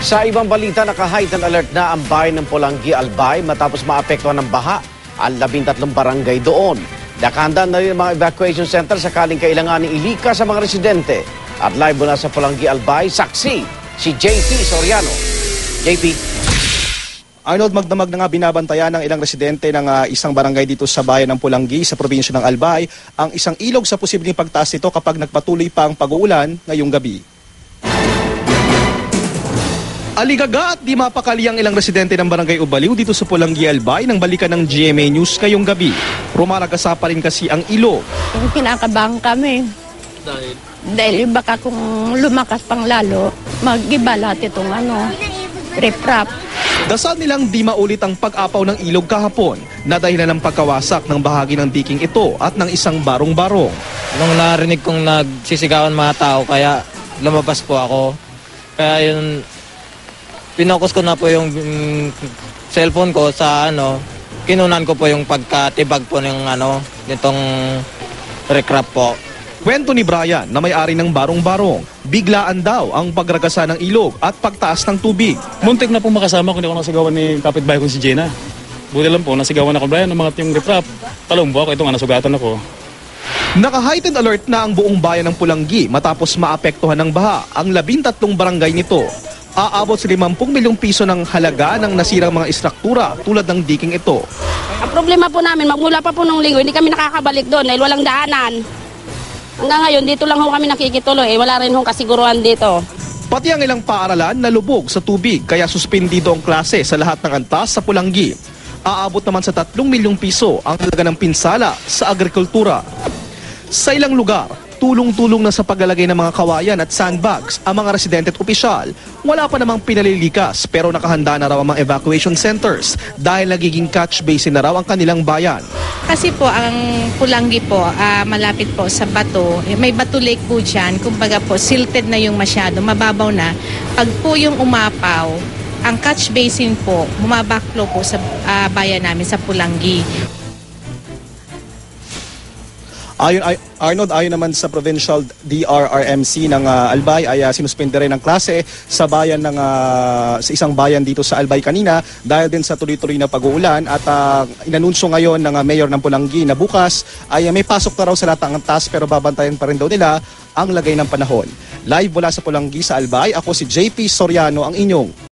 Sa ibang balita, naka-heightened alert na ang bayan ng Pulangi, Albay matapos maapektuhan ng baha ang 13 barangay doon. Nakahanda na rin ang mga evacuation center sakaling kailanganin ilika sa mga residente. At live mula sa Pulangi, Albay, saksi si JP Soriano. JP. Arnold, magdamag na nga binabantayan ng ilang residente ng isang barangay dito sa bayan ng Pulangi sa probinsya ng Albay ang isang ilog sa posibleng pagtaas nito kapag nagpatuloy pa ang pag-uulan ngayong gabi. Aligaga at di mapakali ang ilang residente ng barangay Ubaliw dito sa Pulangi, Albay nang balikan ng GMA News ngayong gabi. Rumaragasa pa rin kasi ang ilog. Kinakabahan kami. Dahil baka kung lumakas pang lalo, mag-iba lahat itong riprap. Dasal nilang di maulit ang pag-apaw ng ilog kahapon na dahilan ng pagkawasak ng bahagi ng diking ito at ng isang barong-barong. Nung narinig kong nagsisigawan mga tao, kaya lumabas po ako. Kaya yun, pinokus ko na po yung cellphone ko sa kinunan ko po yung pagkatibag po ng nitong recrap po. Kwento ni Brian na may-ari ng barong-barong, biglaan daw ang pagragasa ng ilog at pagtaas ng tubig. Muntik na pong makasama kung hindi ako nasigawan ni kapitbahay ko si Jenna. Buti lang po, nasigawan ako, Brian, ng mga yung riprap. Talumbo ako, ito nga, nasugatan ako. Naka-heightened alert na ang buong bayan ng Pulangi matapos maapektuhan ng baha ang 13 barangay nito. Aabot sa 50 milyong piso ng halaga ng nasirang mga istruktura tulad ng diking ito. Ang problema po namin, magmula pa po nung linggo, hindi kami nakakabalik doon dahil walang daanan. Hanggang ngayon, dito lang ho kami nakikituloy. Wala rin hong kasiguruhan dito. Pati ang ilang paaralan nalubog sa tubig kaya suspendido ang klase sa lahat ng antas sa Pulangi. Aabot naman sa 3 milyong piso ang halaga ng pinsala sa agrikultura. Sa ilang lugar, tulong-tulong na sa paglalagay ng mga kawayan at sandbags ang mga residente at opisyal. Wala pa namang pinalilikas pero nakahanda na raw ang mga evacuation centers dahil nagiging catch basin na raw ang kanilang bayan. Kasi po ang Pulangi po malapit po sa bato, may bato lake po dyan, kumbaga po silted na yung masyado, mababaw na. Pag po yung umapaw, ang catch basin po, bumabaklo po sa bayan namin sa Pulangi. Arnold, ayon naman sa provincial DRRMC ng Albay ay sinuspende rin ang klase sa bayan ng sa isang bayan dito sa Albay kanina dahil din sa tuloy-tuloy na pag-uulan at inanunsyo ngayon ng mayor ng Pulangi na bukas ay may pasok na raw sa lahat ng antas pero babantayan pa rin daw nila ang lagay ng panahon. Live mula sa Pulangi sa Albay, ako si JP Soriano ang inyong